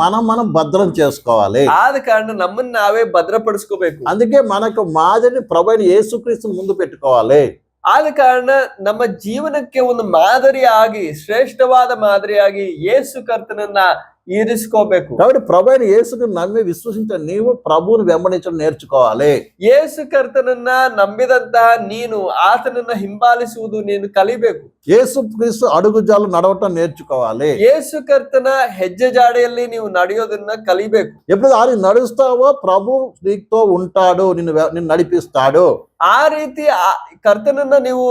మనం భద్రం చేసుకోవాలి. ಆದ ಕಾರಣ ನಮ್ಮನ್ನ ನಾವೇ ಭದ್ರಪಡಿಸ್ಕೋಬೇಕು. అందుకే మనకు మాదిరిని ప్రభు అయిన యేసుక్రీస్తుని ముందు పెట్టుకోవాలి. ಆದ ಕಾರಣ ನಮ್ಮ ಜೀವನಕ್ಕೆ ಒಂದು ಮಾದರಿಯಾಗಿ, ಶ್ರೇಷ್ಠವಾದ ಮಾದರಿಯಾಗಿ ಯೇಸು ಕರ್ತನನ್ನ ಇರಿಸ್ಕೋಬೇಕು. కాబట్టి ప్రభు అయిన యేసుని నమ్మి విశ్వసించిన నీవు ప్రభువుని వెంబడించడం నేర్చుకోవాలి. ಯೇಸು ಕರ್ತನನ್ನ ನಂಬಿದಂತಹ ನೀನು ಆತನನ್ನ ಹಿಂಬಾಲಿಸುವುದು ನೀನು ಕಲಿಬೇಕು. యేసుక్రీస్తు అడుగుజాలు నడవటం నేర్చుకోవాలి. ಯೇಸು ಕರ್ತನ ಹೆಜ್ಜೆ ಜಾಡೆಯಲ್ಲಿ ನೀವು ನಡೆಯೋದನ್ನ ಕಲಿಬೇಕು. ఎప్పుడు ఆయన నడుస్తావో ప్రభు నీతో ఉంటాడు, నిన్ను నడిపిస్తాడు. ಆ ರೀತಿ ಕರ್ತನನ್ನ ನೀವು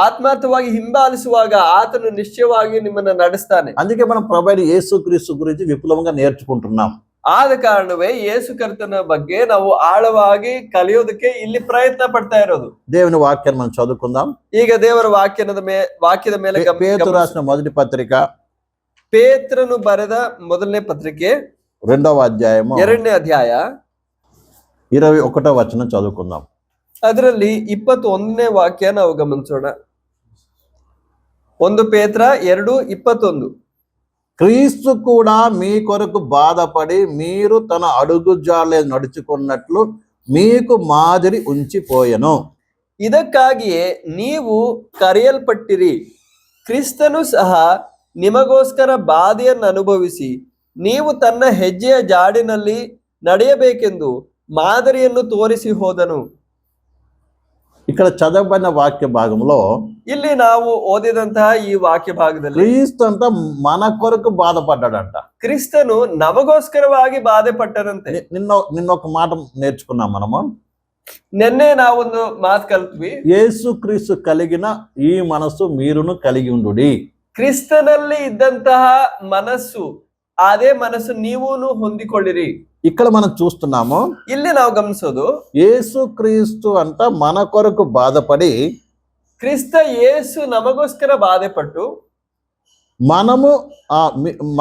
ಆತ್ಮಾರ್ಥವಾಗಿ ಹಿಂಬಾಲಿಸುವಾಗ ಆತನು ನಿಶ್ಚಯವಾಗಿ ನಿಮ್ಮನ್ನ ನಡೆಸ್ತಾನೆ. అందుకే మనం ప్రభు అయిన యేసుక్రీస్తు గురించి విపులంగా నేర్చుకుంటున్నాం. ಆದ ಕಾರಣವೇ ಯೇಸು ಕರ್ತನ ಬಗ್ಗೆ ನಾವು ಆಳವಾಗಿ ಕಲಿಯೋದಕ್ಕೆ ಇಲ್ಲಿ ಪ್ರಯತ್ನ ಪಡ್ತಾ ಇರೋದು. దేవుని వాక్యాన్ని మనం చదువుకుందాం. ಈಗ ದೇವರ ವಾಕ್ಯದ ಮೇಲೆ పేతురు రాసిన మొదటి పత్రిక, ಪೇತ್ರನು ಬರೆದ ಮೊದಲನೇ ಪತ್ರಿಕೆ 2వ అధ్యాయము 2ನೇ ಅಧ್ಯಾಯ 21వ వచనం చదువుకుందాం. ಅದರಲ್ಲಿ 21ನೇ ವಾಕ್ಯ ನಾವು ಗಮನಿಸೋಣ. 1 ಪೇತ್ರ 2:21. క్రీస్తు కూడా మీ కొరకు బాధపడి మీరు తన అడుగుజాడలో నడుచుకున్నట్లు మీకు మాదిరి ఉంచిపోయెను. ಇದಕ್ಕಾಗಿಯೇ ನೀವು ಕರೆಯಲ್ಪಟ್ಟಿರಿ. ಕ್ರಿಸ್ತನು ಸಹ ನಿಮಗೋಸ್ಕರ ಬಾಧೆಯನ್ನು ಅನುಭವಿಸಿ ನೀವು ತನ್ನ ಹೆಜ್ಜೆಯ ಜಾಡಿನಲ್ಲಿ ನಡೆಯಬೇಕೆಂದು ಮಾದರಿಯನ್ನು ತೋರಿಸಿ ಹೋದನು. ఇక్కడ చదవబడిన వాక్య భాగంలో ಇಲ್ಲಿ ನಾವು ಓದಿದಂತಹ ಈ ವಾಕ್ಯ ಭಾಗದಲ್ಲಿ క్రీస్తు అంట మన కొరకు బాధపడ్డాడంట. ಕ್ರಿಸ್ತನು ನಮಗೋಸ್ಕರವಾಗಿ ಬಾಧೆ ಪಟ್ಟರಂತೆ. నిన్న ఒక మాట నేర్చుకున్నాం మనము. ನಿನ್ನೆ ನಾವೊಂದು ಮಾತು ಕಲ್ತ್ವಿ. యేసు క్రీస్తు కలిగిన ఈ మనస్సు మీరును కలిగి ఉండుడి. ಕ್ರಿಸ್ತನಲ್ಲಿ ಇದ್ದಂತಹ ಮನಸ್ಸು, ಅದೇ ಮನಸ್ಸು ನೀವೂನು ಹೊಂದಿಕೊಳ್ಳಿರಿ. ఇక్కడ మనం చూస్తున్నాము, ಇಲ್ಲಿ ನಾವು ಗಮನಿಸೋದು యేసు క్రీస్తు అంట మన కొరకు బాధపడి ಕ್ರಿಸ್ತ ಯೇಸು ನಮಗೋಸ್ಕರ ಬಾಧೆ ಪಟ್ಟು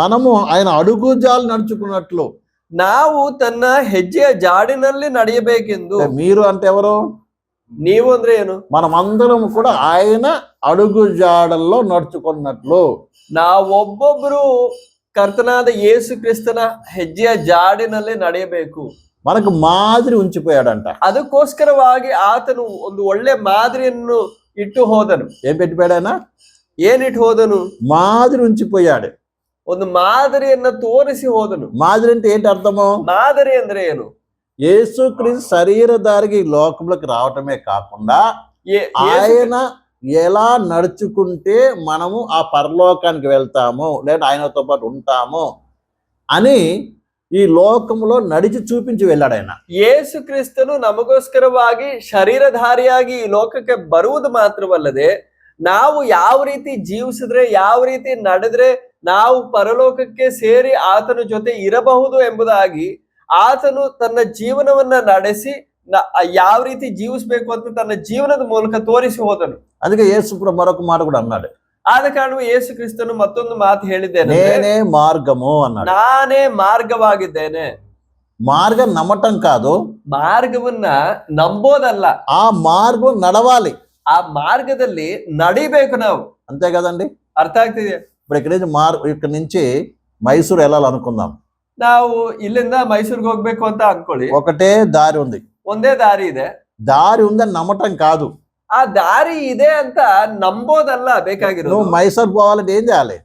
మనము ఆయన అడుగుజాలు నడుచుకున్నట్లు ನಾವು ತನ್ನ ಹೆಜ್ಜೆಯ ಜಾಡಿನಲ್ಲಿ ನಡೆಯಬೇಕೆಂದು. మీరు అంటే ఎవరు? ನೀವು ಅಂದ್ರೆ ಏನು? మనమందరం కూడా ఆయన అడుగుజాడల్లో నడుచుకున్నట్లు ನಾವೊಬ್ಬೊಬ್ರು ಕರ್ತನಾದ ಯೇಸು ಕ್ರಿಸ್ತನ ಹೆಜ್ಜೆಯ ಜಾಡಿನಲ್ಲಿ ನಡೆಯಬೇಕು. మనకు మాదిరి ఉంచిపోయాడంట. ಅದಕ್ಕೋಸ್ಕರವಾಗಿ ಆತನು ಒಂದು ಒಳ್ಳೆ ಮಾದರಿಯನ್ನು ಇಟ್ಟು ಹೋದನು. ఏం పెట్టిపోయాడైనా? ಏನಿಟ್ಟು ಹೋದನು? మాదిరి ఉంచిపోయాడు. ಒಂದು ಮಾದರಿಯನ್ನ ತೋರಿಸಿ ಹೋದನು. మాదిరి అంటే ఏంటి అర్థము? ಮಾದರಿ ಅಂದ್ರೆ ಏನು? యేసుక్రీస్తు శరీరధారికి ఈ లోకంలోకి రావటమే కాకుండా ఆయన ఎలా నడుచుకుంటే మనము ఆ పరలోకానికి వెళ్తాము, లేదా ఆయనతో పాటు ఉంటాము అని ఈ లోకంలో నడిచి చూపించి వెళ్ళాడు ఆయన. ಯೇಸು ಕ್ರಿಸ್ತನು ನಮಗೋಸ್ಕರವಾಗಿ ಶರೀರಧಾರಿಯಾಗಿ ಈ ಲೋಕಕ್ಕೆ ಬರುವುದು ಮಾತ್ರವಲ್ಲದೆ ನಾವು ಯಾವ ರೀತಿ ಜೀವಿಸಿದ್ರೆ, ಯಾವ ರೀತಿ ನಡೆದ್ರೆ ನಾವು ಪರಲೋಕಕ್ಕೆ ಸೇರಿ ಆತನ ಜೊತೆ ಇರಬಹುದು ಎಂಬುದಾಗಿ ಆತನು ತನ್ನ ಜೀವನವನ್ನ ನಡೆಸಿ ಯಾವ ರೀತಿ ಜೀವಿಸಬೇಕು ಅಂತ ತನ್ನ ಜೀವನದ ಮೂಲಕ ತೋರಿಸಿ ಹೋದನು. అందుకే యేసు మరొక మాట కూడా అన్నాడు. ಆದ ಕಾರಣವೇ ಯೇಸು ಕ್ರಿಸ್ತನು ಮತ್ತೊಂದು ಮಾತು ಹೇಳಿದ್ದೇನೆ, నేనే మార్గము అన్నాడు. ನಾನೇ ಮಾರ್ಗವಾಗಿದ್ದೇನೆ. మార్గం నమ్మటం కాదు, ಮಾರ್ಗವನ್ನ ನಂಬೋದಲ್ಲ, ఆ మార్గం నడవాలి. ಆ ಮಾರ್ಗದಲ್ಲಿ ನಡಿಬೇಕು ನಾವು. అంతే కదండి. ಅರ್ಥ ಆಗ್ತಿದೆ? ఇప్పుడు ఇక్కడి నుంచి మైసూరు వెళ్ళాలనుకుందాం. ನಾವು ಇಲ್ಲಿಂದ ಮೈಸೂರಿಗೆ ಹೋಗ್ಬೇಕು ಅಂತ ಅನ್ಕೊಳ್ಳಿ. ఒకటే దారి ఉంది. ಒಂದೇ ದಾರಿ ಇದೆ. దారి ఉందని నమ్మటం కాదు, ಆ ದಾರಿ ಇದೆ ಅಂತ ನಂಬೋದಲ್ಲ ಬೇಕಾಗಿರೋದು. నువ్వు మైసూరు పోవాలంటే ఏం చేయాలి?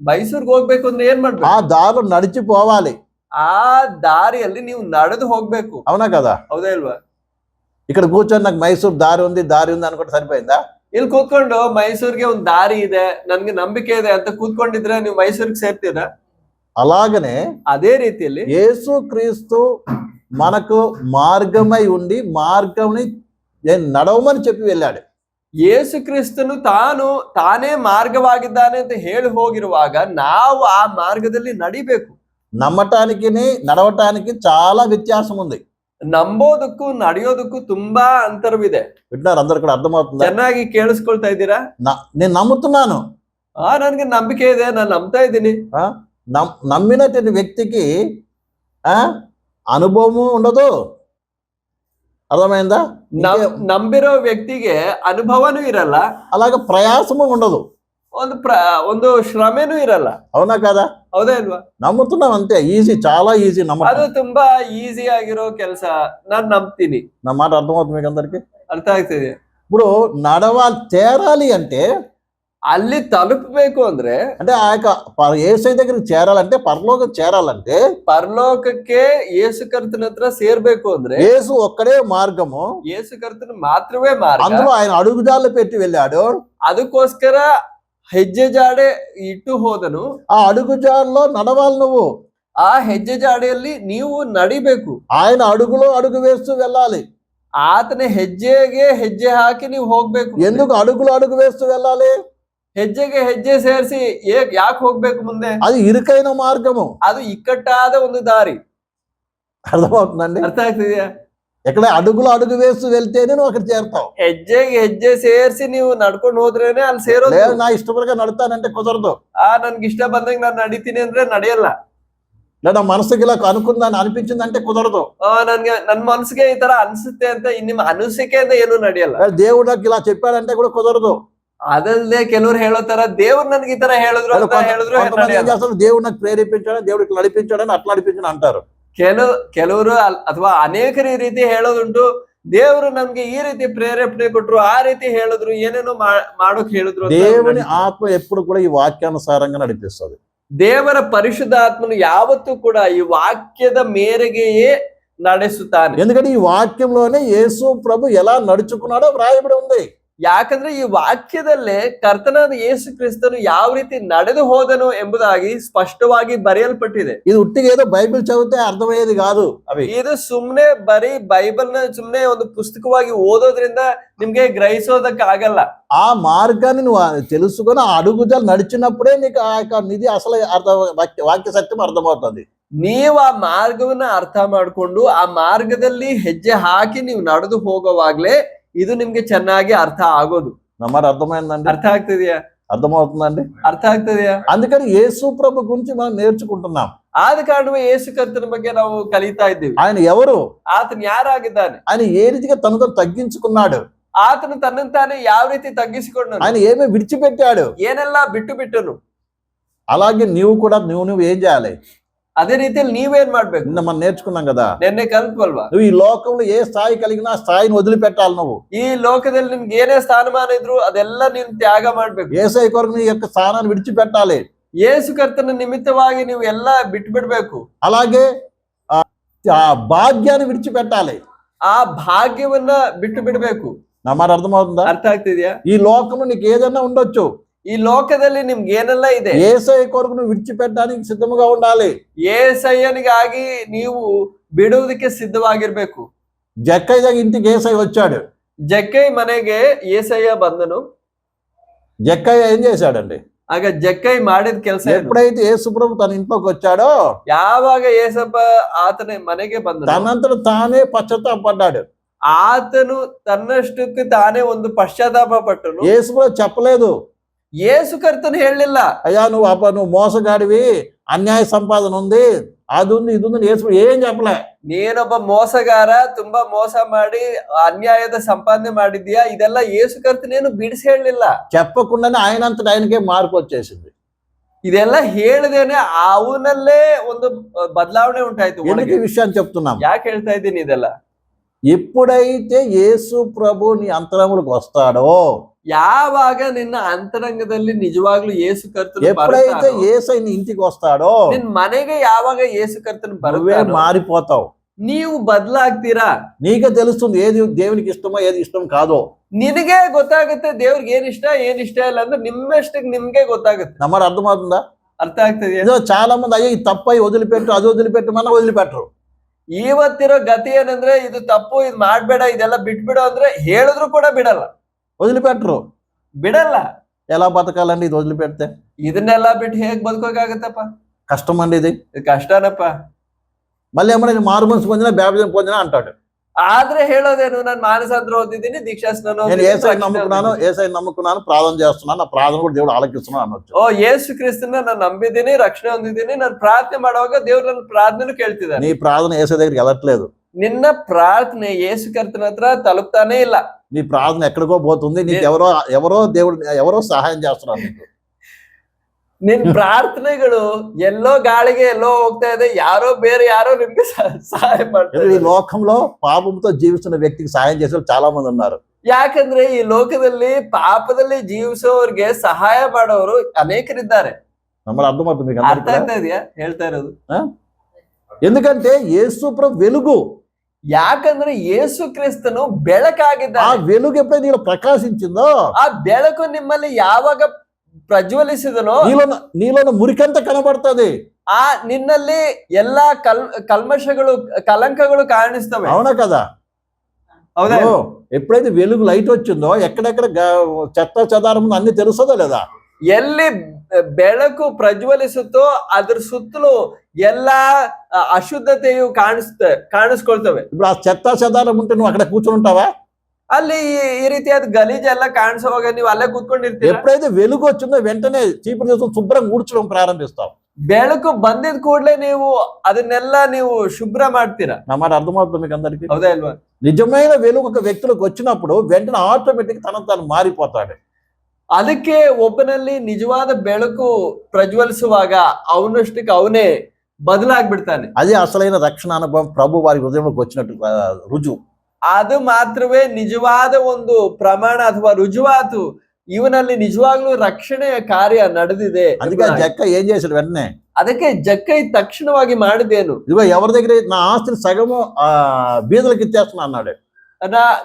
ಮೈಸೂರ್ಗೆ ಹೋಗ್ಬೇಕು ಅಂದ್ರೆ ಏನ್ ಮಾಡ್ಬೇಕು? ఆ దారిలో నడిచిపోవాలి. ಆ ದಾರಿಯಲ್ಲಿ ನೀವು ನಡೆದು ಹೋಗ್ಬೇಕು. అవునా కదా? ಹೌದಾ ಇಲ್ವಾ? ఇక్కడ కూర్చొని నాకు మైసూరు దారి ఉంది అనుకుంటే సరిపోయిందా? ಇಲ್ಲಿ ಕೂತ್ಕೊಂಡು ಮೈಸೂರಿಗೆ ಒಂದು ದಾರಿ ಇದೆ, ನನ್ಗೆ ನಂಬಿಕೆ ಇದೆ ಅಂತ ಕೂತ್ಕೊಂಡಿದ್ರೆ ನೀವು ಮೈಸೂರಿಗೆ ಸೇರ್ತೀರಾ? అలాగనే ಅದೇ ರೀತಿಯಲ್ಲಿ యేసు క్రీస్తు మనకు మార్గమై ఉండి మార్గంని నడవమని చెప్పి వెళ్ళాడు. ಯೇಸು ಕ್ರಿಸ್ತನು ತಾನೇ ಮಾರ್ಗವಾಗಿದ್ದಾನೆ ಅಂತ ಹೇಳಿ ಹೋಗಿರುವಾಗ ನಾವು ಆ ಮಾರ್ಗದಲ್ಲಿ ನಡಿಬೇಕು. నమ్మటానికి నడవటానికి చాలా వ్యత్యాసం ఉంది. ನಂಬೋದಕ್ಕೂ ನಡೆಯೋದಕ್ಕೂ ತುಂಬಾ ಅಂತರವಿದೆ. వింటున్నారు అందరు కూడా? అర్థమవుతుందా? ಚೆನ್ನಾಗಿ ಕೇಳಿಸ್ಕೊಳ್ತಾ ಇದ್ದೀರಾ? నేను నమ్ముతున్నాను, ನನ್ಗೆ ನಂಬಿಕೆ ಇದೆ, ನಾನು ನಂಬ್ತಾ ಇದ್ದೀನಿ. నమ్మినటువంటి వ్యక్తికి అనుభవము ఉండదు. అర్థమైందా? ನಂಬಿರೋ ವ್ಯಕ್ತಿಗೆ ಅನುಭವನೂ ಇರಲ್ಲ, అలాగే ప్రయాసము ఉండదు. ಒಂದು ಶ್ರಮೆನೂ ಇರಲ್ಲ. అవునా కదా? ಹೌದಾ ಇಲ್ವಾ? నమ్ముతున్నాం అంతే, ఈజీ, చాలా ఈజీ ಅದು నమ్మకం. ತುಂಬಾ ಈಸಿ ಆಗಿರೋ ಕೆಲಸ. ನಾನ್ ನಂಬ್ತೀನಿ. నా మాట అర్థమవుతుంది మీకు అందరికి? ಅರ್ಥ ಆಗ್ತಿದೆ. ఇప్పుడు చేరాలి అంటే, ಅಲ್ಲಿ ತಲುಪಬೇಕು ಅಂದ್ರೆ, అంటే ఆ యొక్క యేసయ్య దగ్గరికి చేరాలంటే, పరలోకం చేరాలంటే, ಪರಲೋಕಕ್ಕೆ ಯೇಸು ಕರ್ತನ ಹತ್ರ ಸೇರ್ಬೇಕು ಅಂದ್ರೆ యేసు ఒక్కడే మార్గము. ಯೇಸು ಕರ್ತನ ಮಾತ್ರವೇ ಮಾರ್ಗ. అందులో ఆయన అడుగుజాడలు పెట్టి వెళ్ళాడు. ಅದಕ್ಕೋಸ್ಕರ ಹೆಜ್ಜೆ ಜಾಡೆ ಇಟ್ಟು ಹೋದನು. ఆ అడుగుజాడలో నడవాలి నువ్వు. ಆ ಹೆಜ್ಜೆ ಜಾಡೆಯಲ್ಲಿ ನೀವು ನಡಿಬೇಕು. ఆయన అడుగులో అడుగు వేస్తూ వెళ్ళాలి. ಆತನ ಹೆಜ್ಜೆಗೆ ಹೆಜ್ಜೆ ಹಾಕಿ ನೀವು ಹೋಗ್ಬೇಕು. ఎందుకు అడుగులో అడుగు వేస్తూ వెళ్ళాలి? ಹೆಜ್ಜೆಗೆ ಹೆಜ್ಜೆ ಸೇರಿಸಿ ಯಾಕೆ ಹೋಗ್ಬೇಕು ಮುಂದೆ? అది ఇరుకైన మార్గము. ಅದು ಇಕ್ಕಟ್ಟಾದ ಒಂದು ದಾರಿ. అర్థమవుతుందండి? ಅರ್ಥ ಆಗ್ತಿದೆಯಾ? ఎక్కడ అడుగులో అడుగు వేస్తూ వెళ్తేనే నువ్వు అక్కడ చేరుతావు. ಹೆಜ್ಜೆಗೆ ಹೆಜ್ಜೆ ಸೇರಿಸಿ ನೀವು ನಡ್ಕೊಂಡು ಹೋದ್ರೇನೆ ಅಲ್ಲಿ ಸೇರೋದು. లేదు నా ఇష్టపడిగా నడుతానంటే కుదరదు. ನನ್ಗೆ ಇಷ್ಟ ಬಂದಂಗೆ ನಾನು ನಡಿತೀನಿ ಅಂದ್ರೆ ನಡೆಯಲ್ಲ. లేదా మనసుకి ఇలా అనుకుందని అనిపించిందంటే కుదరదు. ನನ್ ಮನಸ್ಸಿಗೆ ಈ ತರ ಅನ್ಸುತ್ತೆ ಅಂತ ನಿಮ್ಮ ಅನಿಸಿಕೆಯಿಂದ ಏನು ನಡೆಯಲ್ಲ. దేవుడు నాకు ఇలా చెప్పాడంటే కూడా కుదరదు. ಅದಲ್ಲದೆ ಕೆಲವ್ರು ಹೇಳೋ ತರ ದೇವ್ರು ನನ್ಗೆ ಈ ತರ ಹೇಳಿದ್ರು దేవుడు నాకు ప్రేరేపించాడని, దేవుడికి నడిపించాడని, అట్లా నడిపించని అంటారు. ಕೆಲವರು ಅಥವಾ ಅನೇಕರು ಈ ರೀತಿ ಹೇಳೋದುಂಟು. ದೇವರು ನಮ್ಗೆ ಈ ರೀತಿ ಪ್ರೇರೇಪಣೆ ಕೊಟ್ರು, ಆ ರೀತಿ ಹೇಳಿದ್ರು, ಏನೇನೋ ಮಾಡೋಕ್ ಹೇಳಿದ್ರು. దేవుని ఆత్మ ఎప్పుడు కూడా ఈ వాక్యానుసారంగా నడిపిస్తుంది. ದೇವರ ಪರಿಶುದ್ಧ ಆತ್ಮನು ಯಾವತ್ತೂ ಕೂಡ ಈ ವಾಕ್ಯದ ಮೇರೆಗೆಯೇ ನಡೆಸುತ್ತಾನೆ. ఎందుకంటే ఈ వాక్యంలోనే యేసు ప్రభు ఎలా నడుచుకున్నాడో వ్రాయబడి ఉంది. ಯಾಕಂದ್ರೆ ಈ ವಾಕ್ಯದಲ್ಲೇ ಕರ್ತನಾದ ಯೇಸು ಕ್ರಿಸ್ತನು ಯಾವ ರೀತಿ ನಡೆದು ಹೋದನು ಎಂಬುದಾಗಿ ಸ್ಪಷ್ಟವಾಗಿ ಬರೆಯಲ್ಪಟ್ಟಿದೆ. ఇది ఉట్టిగా ఏదో బైబిల్ చదివితే అర్థమయ్యేది కాదు. అవి ಇದು ಸುಮ್ನೆ ಬರೀ ಬೈಬಲ್ ನ ಸುಮ್ನೆ ಒಂದು ಪುಸ್ತಕವಾಗಿ ಓದೋದ್ರಿಂದ ನಿಮ್ಗೆ ಗ್ರಹಿಸೋದಕ್ಕಾಗಲ್ಲ. ఆ మార్గాన్ని నువ్వు తెలుసుకొని ఆ అడుగుజాలు నడిచినప్పుడే నీకు ఆ యొక్క నిధి అసలు వాక్య సత్యం అర్థమవుతుంది. ನೀವು ಆ ಮಾರ್ಗವನ್ನ ಅರ್ಥ ಮಾಡ್ಕೊಂಡು ಆ ಮಾರ್ಗದಲ್ಲಿ ಹೆಜ್ಜೆ ಹಾಕಿ ನೀವು ನಡೆದು ಹೋಗುವಾಗ್ಲೇ ಇದು ನಿಮ್ಗೆ ಚೆನ್ನಾಗಿ ಅರ್ಥ ಆಗೋದು. నమ్మాట అర్థమైందండి? ಅರ್ಥ ಆಗ್ತಿದೆಯಾ? అర్థమవుతుందండి? ಅರ್ಥ ಆಗ್ತದೆಯಾ? అందుకని యేసు ప్రభు గురించి మనం నేర్చుకుంటున్నాం. ಆದ ಕಾರಣವೇ ಯೇಸು ಕರ್ತನ ಬಗ್ಗೆ ನಾವು ಕಲಿತಾ ಇದ್ದೀವಿ. ఆయన ఎవరు? ಆತನು ಯಾರಾಗಿದ್ದಾನೆ? ఆయన ఏ రీతిగా తనతో తగ్గించుకున్నాడు? ಆತನು ತನ್ನನ್ನು ತಾನೇ ಯಾವ ರೀತಿ ತಗ್ಗಿಸಿಕೊಂಡನು? ఆయన ఏమి విడిచిపెట్టాడు? ಏನೆಲ್ಲ ಬಿಟ್ಟನು? అలాగే నీవు కూడా నువ్వు ఏం చేయాలి? ಅದೇ ರೀತಿಯಲ್ಲಿ ನೀವೇನ್ ಮಾಡ್ಬೇಕು? నిన్న మనం నేర్చుకున్నాం కదా, ನಿನ್ನೆ ಕಲ್ತ್ವಲ್ವಾ? నువ్వు ఈ లోకంలో ఏ స్థాయి కలిగినా ఆ స్థాయిని వదిలిపెట్టాలి. నువ్వు ಈ ಲೋಕದಲ್ಲಿ ನಿಮ್ಗೆ ಏನೇ ಸ್ಥಾನಮಾನ ಇದ್ರು ಅದೆಲ್ಲ ನೀನು ತ್ಯಾಗ ಮಾಡ್ಬೇಕು. యేసయ్య కొరకు నీ యొక్క స్థానాన్ని విడిచిపెట్టాలి. ಯೇಸು ಕರ್ತನ ನಿಮಿತ್ತವಾಗಿ ನೀವು ಎಲ್ಲ ಬಿಟ್ಬಿಡ್ಬೇಕು. అలాగే ఆ భాగ్యాన్ని విడిచిపెట్టాలి. ಆ ಭಾಗ್ಯವನ್ನ ಬಿಟ್ಟು ಬಿಡ್ಬೇಕು. నా మాట అర్థమవుతుందా? ಅರ್ಥ ಆಗ್ತಿದ್ಯಾ? ఈ లోకంలో నీకు ఏదైనా ఉండొచ్చు, ಈ ಲೋಕದಲ್ಲಿ ನಿಮ್ಗೆ ಏನೆಲ್ಲ ಇದೆ, యేసయ్య కొరకు నువ్వు విడిచిపెట్టడానికి సిద్ధముగా ఉండాలి. యేసయ్యನಿಗಾಗಿ ನೀವು ಬಿಡುವುದಕ್ಕೆ ಸಿದ್ಧವಾಗಿರ್ಬೇಕು. జక్కయ్య ఇంటికి యేసయ్య వచ్చాడు. ಜಕ್ಕೈ ಮನೆಗೆ యేసయ్య ಬಂದನು. జక్కయ్య ఏం చేశాడండి? ಆಗ ಜಕ್ಕೈ ಮಾಡಿದ ಕೆಲಸ ఎప్పుడైతే యేసు ప్రభు తన ఇంట్లోకి వచ్చాడో, ಯಾವಾಗ యేసప్ప ಆತನ ಮನೆಗೆ ಬಂದನು, తనంతట తానే పశ్చాత్తాపడ్డాడు. ಆತನು ತನ್ನಷ್ಟಕ್ಕೆ ತಾನೇ ಒಂದು ಪಶ್ಚಾತ್ತಾಪ ಪಟ್ಟನು. యేసు ప్రభు చెప్పలేదు, ಯೇಸು ಕರ್ತನು ಹೇಳಲಿಲ್ಲ, అయ్యా నువ్వు మోసగాడివి, అన్యాయ సంపాదన ఉంది, అది ఉంది, ఇది ఉంది. యేసు ఏం చెప్పలే. ನೀನೊಬ್ಬ ಮೋಸಗಾರ, ತುಂಬಾ ಮೋಸ ಮಾಡಿ ಅನ್ಯಾಯದ ಸಂಪಾದನೆ ಮಾಡಿದ್ಯಾ, ಇದೆಲ್ಲ ಯೇಸು ಕರ್ತನೇನು ಬಿಡಿಸಿ ಹೇಳಲಿಲ್ಲ. చెప్పకుండానే ఆయనంతట ఆయనకే మార్పు వచ్చేసింది. ಇದೆಲ್ಲ ಹೇಳದೇನೆ ಅವನಲ್ಲೇ ಒಂದು ಬದಲಾವಣೆ ಉಂಟಾಯ್ತು. ఎందుకు ఈ విషయాన్ని చెప్తున్నాం? ಯಾಕೆ ಹೇಳ್ತಾ ಇದ್ದೀನಿ ಇದೆಲ್ಲ? ఎప్పుడైతే యేసు ప్రభు నీ అంతరంలోకి వస్తాడో, ಯಾವಾಗ ನಿನ್ನ ಅಂತರಂಗದಲ್ಲಿ ನಿಜವಾಗ್ಲೂ ಯೇಸು ಕರ್ತನು ఎప్పుడైతే యేసయ్య నీ ఇంటికి వస్తాడో, ನಿನ್ మನೆಗೆ ಯಾವಾಗ ಯೇಸು ಕರ್ತನು నువ్వే ಬರ್ತಾನೋ మారిపోతావు. ನೀವು ಬದಲಾಗ್ತೀರಾ. నీకే తెలుస్తుంది ఏది దేవునికి ఇష్టమో ఏది ఇష్టం కాదో. ನಿನಗೆ ಗೊತ್ತಾಗುತ್ತೆ ದೇವ್ರಿಗೆ ಏನ್ ಇಷ್ಟ ಇಲ್ಲ ಅಂದ್ರೆ ನಿಮ್ಮಷ್ಟಕ್ಕೆ ನಿಮ್ಗೆ ಗೊತ್ತಾಗುತ್ತೆ. నమ్మడ అర్థమవుతుందా? ಅರ್ಥ ಆಗ್ತದೆ. ఏదో చాలా మంది అయ్యో ఇది తప్ప వదిలిపెట్టు, అది వదిలిపెట్టు మన వదిలిపెట్టరు. ಇವತ್ತಿರೋ ಗತಿ ಏನಂದ್ರೆ ಇದು ತಪ್ಪು, ಇದು ಮಾಡ್ಬೇಡ, ಇದೆಲ್ಲ ಬಿಟ್ಬಿಡು ಅಂದ್ರೆ ಹೇಳಿದ್ರು ಕೂಡ ಬಿಡಲ್ಲ, వదిలిపెట్టరు. ఎలా బతకాలండి ఇది వదిలిపెడితే? ಇದನ್ನೆಲ್ಲ ಬಿಟ್ಟು ಹೇಗ್ ಬದುಕೋಕಾಗತ್ತಪ್ಪ? కష్టం అండి ఇది. ಕಷ್ಟನಪ್ಪ. మళ్ళీ ఏమన్నా నేను మారు మనసు పొందినా బ్యాప్టిజం పొందినా అంటాడు. ಆದ್ರೆ ಹೇಳೋದೇನು, ನಾನು ಮಾನಸಾಂತರ ಹೊಂದಿದ್ದೀನಿ, దీక్షాస్నానం నేను యేసయ్యని నమ్ముకున్నాను, ప్రార్థన చేస్తున్నాను, నా ప్రార్థన కూడా దేవుడు ఆలకిస్తున్నాను అనొచ్చు. ಓ ಯೇಸು ಕ್ರಿಸ್ತನ ನಾನು ನಂಬಿದ್ದೀನಿ, ರಕ್ಷಣೆ ಹೊಂದಿದ್ದೀನಿ, ನಾನು ಪ್ರಾರ್ಥನೆ ಮಾಡುವಾಗ ದೇವ್ರು ನನ್ನ ಪ್ರಾರ್ಥನೆ ಕೇಳ್ತಿದ್ದಾನೆ. నీ ప్రార్థన యేసయ్య దగ్గరికి వెళ్ళట్లేదు. ನಿನ್ನ ಪ್ರಾರ್ಥನೆ ಯೇಸು ಕರ್ತನ ಹತ್ರ ತಲುಪ್ತಾನೆ ಇಲ್ಲ. నీ ప్రార్థన ఎక్కడికో పోతుంది. నీకు ఎవరో దేవుడు ఎవరో సహాయం చేస్తున్నారు. నీకు ನಿನ್ ಪ್ರಾರ್ಥನೆಗಳು ಎಲ್ಲೋ ಗಾಳಿಗೆ ಎಲ್ಲೋ ಹೋಗ್ತಾ ಇದೆ, ಬೇರೆ ಯಾರೋ ನಿಮ್ಗೆ ಸಹಾಯ ಮಾಡ್ತಾರೆ. ఈ లోకంలో పాపంతో జీవిస్తున్న వ్యక్తికి సాయం చేసే వాళ్ళు చాలా మంది ఉన్నారు. ಯಾಕಂದ್ರೆ ಈ ಲೋಕದಲ್ಲಿ ಪಾಪದಲ್ಲಿ ಜೀವಿಸೋರ್ಗೆ ಸಹಾಯ ಮಾಡೋರು ಅನೇಕರಿದ್ದಾರೆ. నమ్మరు అర్థమవుతుంది మీకు ಅರ್ಥ అందరికీ? ಆಗ್ತಾ ಇದೆಯಾ ಹೇಳ್ತಾ ಇರೋದು? ఎందుకంటే యేసు ప్రభు వెలుగు. ಯಾಕಂದ್ರೆ ಯೇಸು ಕ್ರಿಸ್ತನು ఆ ಬೆಳಕಾಗಿದ್ದಾನೆ. వెలుగు ఎప్పుడైతే నీలో ప్రకాశించిందో ಆ ಬೆಳಕು ನಿಮ್ಮಲ್ಲಿ ಯಾವಾಗ ಪ್ರಜ್ವಲಿಸಿದನೋ నీలో మురికంతా కనబడుతుంది. ಆ ನಿನ್ನಲ್ಲಿ ಎಲ್ಲಾ ಕಲ್ಮಶಗಳು ಕಲಂಕಗಳು ಕಾಣಿಸ್ತವೆ. అవునా కదా? ಹೌದಾ? ఓ, ఎప్పుడైతే వెలుగు లైట్ వచ్చిందో ఎక్కడెక్కడ చెత్త చెదారం అన్ని తెలుస్తుందో లేదా? ಎಲ್ಲಿ ಬೆಳಕು ಪ್ರಜ್ವಲಿಸುತ್ತೋ ಅದ್ರ ಸುತ್ತಲೂ ಎಲ್ಲಾ ಅಶುದ್ಧತೆಯು ಕಾಣಿಸ್ಕೊಳ್ತವೆ. ఇప్పుడు ఆ చెత్త చెదారం ఉంటే నువ్వు అక్కడ కూర్చొని ఉంటావా? ಅಲ್ಲಿ ಈ ರೀತಿಯಾದ ಗಲೀಜೆಲ್ಲ ಕಾಣಿಸೋವಾಗ ನೀವು ಅಲ್ಲೇ ಕೂತ್ಕೊಂಡಿರ್ತೀರ. ఎప్పుడైతే వెలుగు వచ్చిందో వెంటనే చీపురు తీసుకొని శుభ్రంగా ఊడ్చడం ప్రారంభిస్తాం. ಬೆಳಕು ಬಂದಿದ ಕೂಡಲೇ ನೀವು ಅದನ್ನೆಲ್ಲ ನೀವು ಶುಭ್ರ ಮಾಡ್ತೀರಾ. నా మాట అర్థమవుతుంది మీకు అందరికీ? ಹೌದಾ ಇಲ್ವಾ? నిజమైన వెలుగు ఒక వ్యక్తిలోకి వచ్చినప్పుడు వెంటనే ఆటోమేటిక్ తను మారిపోతాడు. ಅದಕ್ಕೆ ಒಬ್ಬನಲ್ಲಿ ನಿಜವಾದ ಬೆಳಕು ಪ್ರಜ್ವಲಿಸುವಾಗ ಅವನಷ್ಟಕ್ಕೆ ಅವನೇ ಬದಲಾಗ್ಬಿಡ್ತಾನೆ. అదే అసలైన రక్షణ అనుభవం ప్రభు వారి హృదయంలోకి వచ్చినట్టు రుజువు. ಅದು ಮಾತ್ರವೇ ನಿಜವಾದ ಒಂದು ಪ್ರಮಾಣ ಅಥವಾ ರುಜುವಾತು, ಇವನಲ್ಲಿ ನಿಜವಾಗ್ಲೂ ರಕ್ಷಣೆಯ ಕಾರ್ಯ ನಡೆದಿದೆ. అందుకే జక్క ఏం చేశాడు వెంటనే? ಅದಕ್ಕೆ ಜಕ್ಕೈ ತಕ್ಷಣವಾಗಿ ಮಾಡಿದೇನು? ఇదిగో ఎవరి దగ్గర నా ఆస్తిని సగము బీదలకు ఇచ్చేస్తున్నా అన్నాడు.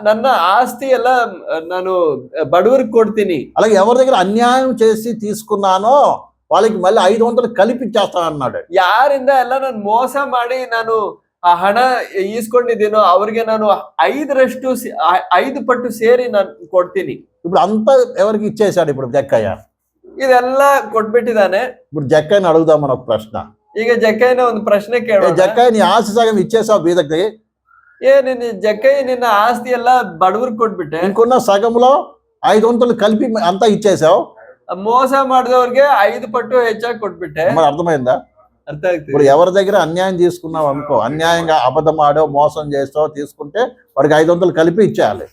ನನ್ನ ಆಸ್ತಿ ಎಲ್ಲ ನಾನು ಬಡವರಿಗೆ ಕೊಡ್ತೀನಿ. అలాగే ఎవరి దగ్గర అన్యాయం చేసి తీసుకున్నానో వాళ్ళకి మళ్ళీ 500 కలిపి ఇచ్చేస్తాను అన్నాడు. ಯಾರಿಂದ ಎಲ್ಲ ನಾನು ಮೋಸ ಮಾಡಿ ನಾನು ಆ ಹಣ ಈಸ್ಕೊಂಡಿದ್ದೀನೋ ಅವ್ರಿಗೆ ನಾನು 5 ಪಟ್ಟು ಸೇರಿ ನಾನು ಕೊಡ್ತೀನಿ. ఇప్పుడు అంతా ఎవరికి ఇచ్చేసాడు ఇప్పుడు జక్కయ్య. ಇದೆಲ್ಲ ಕೊಟ್ಬಿಟ್ಟಿದ್ದಾನೆ. ఇప్పుడు జక్కయ్యని అడుగుదాం మన ఒక ప్రశ్న. ಈಗ ಜಕ್ಕಯ್ಯನ ಒಂದು ಪ್ರಶ್ನೆ ಕೇಳೋಣ. జక్కయ్య నీ ఆస్తి సగం ఇచ్చేసావు బీదకి, ನಿನ್ನ ಜಕ್ಕಯ್ಯ ನಿನ್ನ ಆಸ್ತಿ ಎಲ್ಲ ಬಡವರಿಗೆ ಕೊಟ್ಬಿಟ್ಟೆ, ఇంకొన్న సగంలో 500 కలిపి అంతా ఇచ్చేసావు, మోಸ ಮಾಡಿದವ್ರಿಗೆ 5 ಪಟ್ಟು ಹೆಚ್ಚಾಗಿ ಕೊಟ್ಬಿಟ್ಟೆ. మరి అర్థమైందా? ಅರ್ಥ ಆಗ್ತದೆ. ఇప్పుడు ఎవరి దగ్గర అన్యాయం తీసుకున్నావు అనుకో, అన్యాయంగా అబద్ధం ఆడో మోసం చేస్తావు తీసుకుంటే వాడికి 500 కలిపి ఇచ్చేయాలి.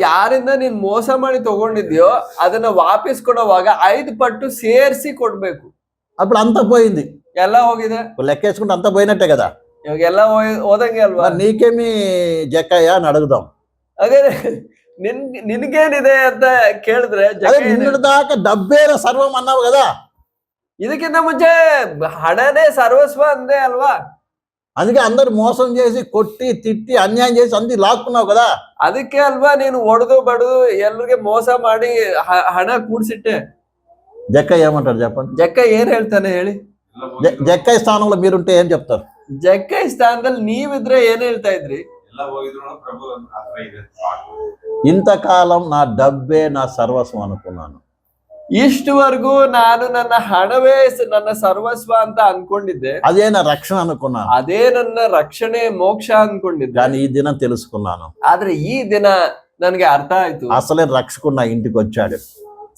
ಯಾರಿಂದ ನೀನ್ ಮೋಸ ಮಾಡಿ ತಗೊಂಡಿದ್ಯೋ ಅದನ್ನ ವಾಪಸ್ ಕೊಡುವಾಗ 5 ಪಟ್ಟು ಸೇರಿಸಿ ಕೊಡ್ಬೇಕು. అప్పుడు అంతా పోయింది, ಎಲ್ಲ ಹೋಗಿದೆ. లెక్కేసుకుంటే అంతా పోయినట్టే కదా. ಇವಾಗ ಎಲ್ಲ ಹೋದಂಗೆ ಅಲ್ವಾ? నీకేమి జక్కయ్య అని అడుగుదాం. ಅದೇ ನಿನ್ಗೇನಿದೆ ಅಂತ ಕೇಳಿದ್ರೆ, నిన్నటి దాకా డబ్బేన సర్వం అన్నావు కదా. ಇದಕ್ಕಿಂತ ಮುಂಚೆ ಹಣನೇ ಸರ್ವಸ್ವ ಅಂದೆ ಅಲ್ವಾ? అందుకే అందరు మోసం చేసి కొట్టి తిట్టి అన్యాయం చేసి అంది లాక్కున్నావు కదా. ಅದಕ್ಕೆ ಅಲ್ವಾ ನೀನು ಒಡೆದು ಬಡದು ಎಲ್ರಿಗೆ ಮೋಸ ಮಾಡಿ ಹಣ ಕೂಡ್ಸಿಟ್ಟೆ. జక్కయ్య ఏమంటారు చెప్పండి? ಜಕ್ಕ ಏನ್ ಹೇಳ್ತಾನೆ ಹೇಳಿ? జక్కయ్య స్థానంలో మీరుంటే ఏం చెప్తారు? ಜಕ್ಕೈ ಸ್ಥಾನದಲ್ಲಿ ನೀವಿದ್ರೆ ಏನ್ ಹೇಳ್ತಾ ಇದ್ರಿ? ఇంతకాలం నా డబ్బే నా సర్వస్వం అనుకున్నాను, ಇಷ್ಟವರೆಗೂ ನಾನು ನನ್ನ ಹಣವೇ ನನ್ನ ಸರ್ವಸ್ವ ಅಂತ ಅನ್ಕೊಂಡಿದ್ದೆ, అదే నా రక్షణ అనుకున్నాను. ಅದೇ ನನ್ನ ರಕ್ಷಣೆ ಮೋಕ್ಷ ಅನ್ಕೊಂಡಿದ್ದೆ. కానీ ఈ దినం తెలుసుకున్నాను, ಆದ್ರೆ ಈ ದಿನ ನನ್ಗೆ ಅರ್ಥ ಆಯ್ತು, అసలే రక్షకుడు నా ఇంటికి వచ్చాడు.